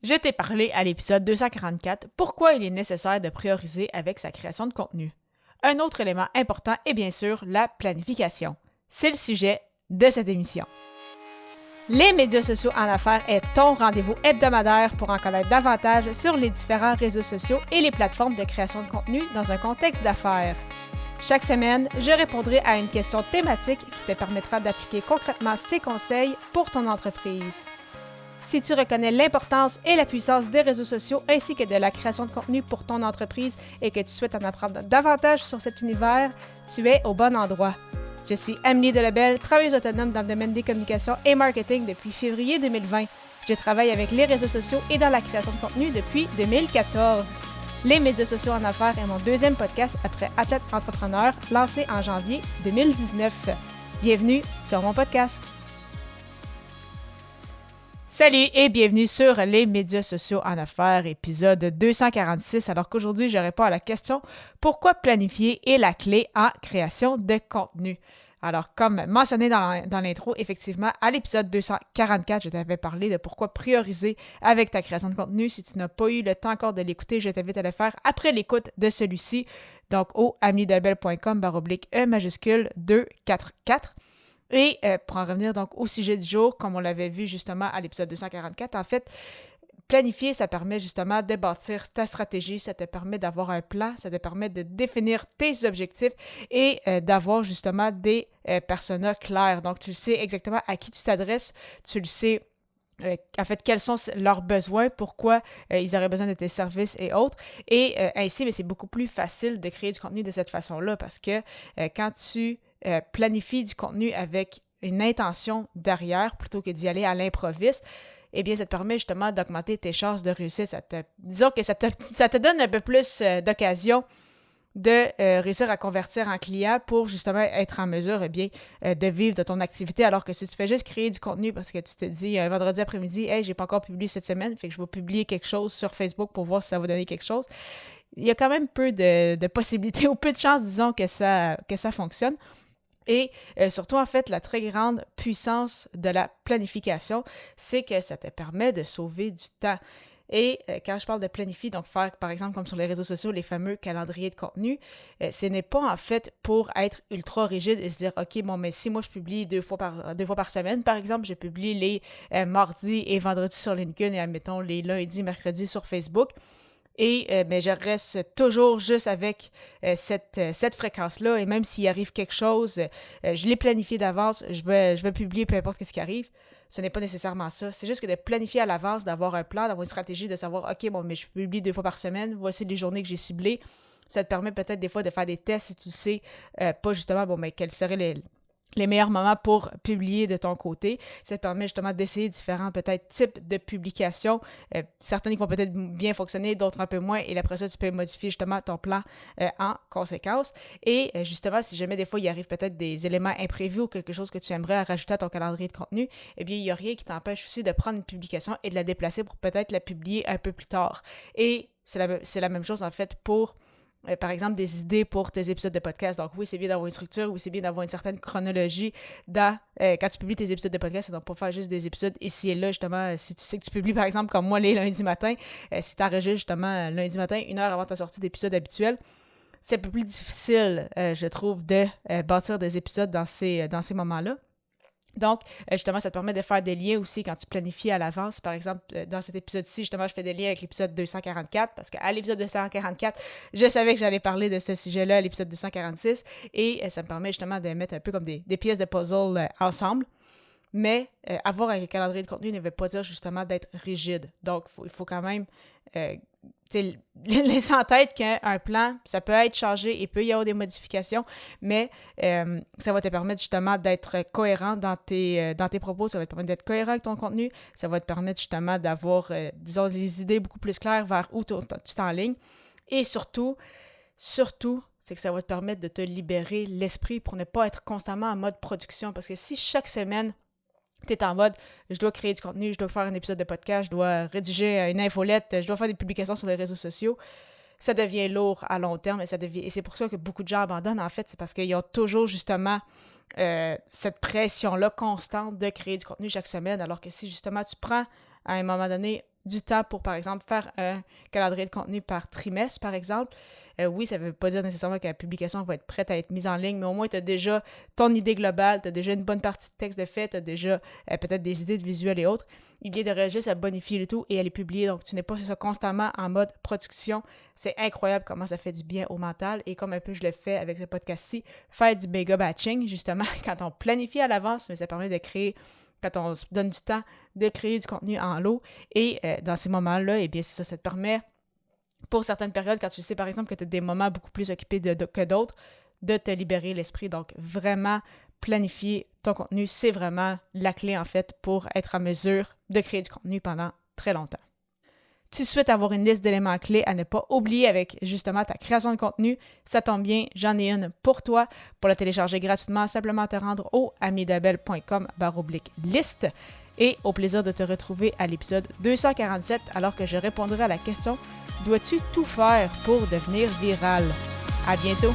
Je t'ai parlé à l'épisode 244 pourquoi il est nécessaire de prioriser avec sa création de contenu. Un autre élément important est bien sûr la planification. C'est le sujet de cette émission. Les médias sociaux en affaires est ton rendez-vous hebdomadaire pour en connaître davantage sur les différents réseaux sociaux et les plateformes de création de contenu dans un contexte d'affaires. Chaque semaine, je répondrai à une question thématique qui te permettra d'appliquer concrètement ces conseils pour ton entreprise. Si tu reconnais l'importance et la puissance des réseaux sociaux ainsi que de la création de contenu pour ton entreprise et que tu souhaites en apprendre davantage sur cet univers, tu es au bon endroit. Je suis Amélie Delebel, travailleuse autonome dans le domaine des communications et marketing depuis février 2020. Je travaille avec les réseaux sociaux et dans la création de contenu depuis 2014. Les médias sociaux en affaires est mon deuxième podcast après Athlète Entrepreneur, lancé en janvier 2019. Bienvenue sur mon podcast. Salut et bienvenue sur les médias sociaux en affaires, épisode 246. Alors qu'aujourd'hui, je réponds à la question « Pourquoi planifier est la clé en création de contenu? » Alors, comme mentionné dans l'intro, effectivement, à l'épisode 244, je t'avais parlé de pourquoi prioriser avec ta création de contenu. Si tu n'as pas eu le temps encore de l'écouter, je t'invite à le faire après l'écoute de celui-ci. Donc, au amelidelbel.com/E majuscule 244. Et pour en revenir donc au sujet du jour, comme on l'avait vu justement à l'épisode 244, en fait, planifier, ça permet justement de bâtir ta stratégie, ça te permet d'avoir un plan, ça te permet de définir tes objectifs et d'avoir justement des personas clairs. Donc, tu sais exactement à qui tu t'adresses, tu le sais en fait, quels sont leurs besoins, pourquoi ils auraient besoin de tes services et autres. Et ainsi, mais c'est beaucoup plus facile de créer du contenu de cette façon-là parce que quand tu planifies du contenu avec une intention derrière plutôt que d'y aller à l'improviste, eh bien, ça te permet justement d'augmenter tes chances de réussir. Disons que ça te donne un peu plus d'occasion de réussir à convertir en client pour justement être en mesure eh bien, de vivre de ton activité. Alors que si tu fais juste créer du contenu parce que tu te dis un vendredi après-midi, « Hey, j'ai pas encore publié cette semaine, fait que je vais publier quelque chose sur Facebook pour voir si ça va donner quelque chose », il y a quand même peu de possibilités ou peu de chances, disons, que ça fonctionne. Et surtout, en fait, la très grande puissance de la planification, c'est que ça te permet de sauver du temps. Et quand je parle de planifier, donc faire, par exemple, comme sur les réseaux sociaux, les fameux calendriers de contenu, ce n'est pas en fait pour être ultra rigide et se dire, OK, bon, mais si moi je publie deux fois par semaine, par exemple, je publie les mardis et vendredis sur LinkedIn et admettons les lundis, mercredis sur Facebook. Et mais je reste toujours juste avec cette fréquence-là. Et même s'il arrive quelque chose, je l'ai planifié d'avance, je vais publier peu importe ce qui arrive. Ce n'est pas nécessairement ça. C'est juste que de planifier à l'avance, d'avoir un plan, d'avoir une stratégie, de savoir, OK, bon, mais je publie 2 fois par semaine, voici les journées que j'ai ciblées. Ça te permet peut-être des fois de faire des tests si tu sais pas justement, bon, mais quels seraient les meilleurs moments pour publier de ton côté. Ça te permet justement d'essayer différents peut-être types de publications. Certaines qui vont peut-être bien fonctionner, d'autres un peu moins. Et après ça, tu peux modifier justement ton plan en conséquence. Et justement, si jamais des fois, il arrive peut-être des éléments imprévus ou quelque chose que tu aimerais rajouter à ton calendrier de contenu, eh bien, il n'y a rien qui t'empêche aussi de prendre une publication et de la déplacer pour peut-être la publier un peu plus tard. Et c'est la même chose en fait pour par exemple, des idées pour tes épisodes de podcast. Donc oui, c'est bien d'avoir une structure, oui, c'est bien d'avoir une certaine chronologie quand tu publies tes épisodes de podcast, donc pas faire juste des épisodes ici et là, justement, si tu sais que tu publies, par exemple, comme moi, les lundis matins, si tu enregistres justement lundi matin, 1 heure avant ta sortie d'épisode habituel, c'est un peu plus difficile, je trouve, de bâtir des épisodes dans ces moments-là. Donc, justement, ça te permet de faire des liens aussi quand tu planifies à l'avance. Par exemple, dans cet épisode-ci, justement, je fais des liens avec l'épisode 244 parce qu'à l'épisode 244, je savais que j'allais parler de ce sujet-là à l'épisode 246 et ça me permet justement de mettre un peu comme des pièces de puzzle ensemble. Mais avoir un calendrier de contenu ne veut pas dire justement d'être rigide. Donc, il faut quand même laisser en tête qu'un plan, ça peut être changé et peut y avoir des modifications, mais ça va te permettre justement d'être cohérent dans tes propos, ça va te permettre d'être cohérent avec ton contenu, ça va te permettre justement d'avoir, disons, les idées beaucoup plus claires vers où tu t'enlignes. Et surtout, c'est que ça va te permettre de te libérer l'esprit pour ne pas être constamment en mode production. Parce que si chaque semaine, tu es en mode, je dois créer du contenu, je dois faire un épisode de podcast, je dois rédiger une infolette, je dois faire des publications sur les réseaux sociaux, ça devient lourd à long terme et c'est pour ça que beaucoup de gens abandonnent, en fait, c'est parce qu'ils ont toujours justement cette pression-là constante de créer du contenu chaque semaine, alors que si justement tu prends à un moment donné du temps pour, par exemple, faire un calendrier de contenu par trimestre, par exemple. Oui, ça ne veut pas dire nécessairement que la publication va être prête à être mise en ligne, mais au moins, tu as déjà ton idée globale, tu as déjà une bonne partie de texte de fait, tu as déjà peut-être des idées de visuels et autres. Il vient de juste à bonifier le tout et à les publier. Donc, tu n'es pas constamment en mode production. C'est incroyable comment ça fait du bien au mental. Et comme un peu je le fais avec ce podcast-ci, faire du méga batching, justement, quand on planifie à l'avance, mais ça permet de créer, quand on se donne du temps, de créer du contenu en lot. Et dans ces moments-là, eh bien, c'est ça, ça te permet, pour certaines périodes, quand tu sais, par exemple, que tu as des moments beaucoup plus occupés que d'autres, de te libérer l'esprit. Donc, vraiment, planifier ton contenu, c'est vraiment la clé, en fait, pour être en mesure de créer du contenu pendant très longtemps. Tu souhaites avoir une liste d'éléments clés à ne pas oublier avec, justement, ta création de contenu, ça tombe bien, j'en ai une pour toi. Pour la télécharger gratuitement, simplement te rendre au amidabel.com/liste. Et au plaisir de te retrouver à l'épisode 247, alors que je répondrai à la question « Dois-tu tout faire pour devenir viral? » À bientôt!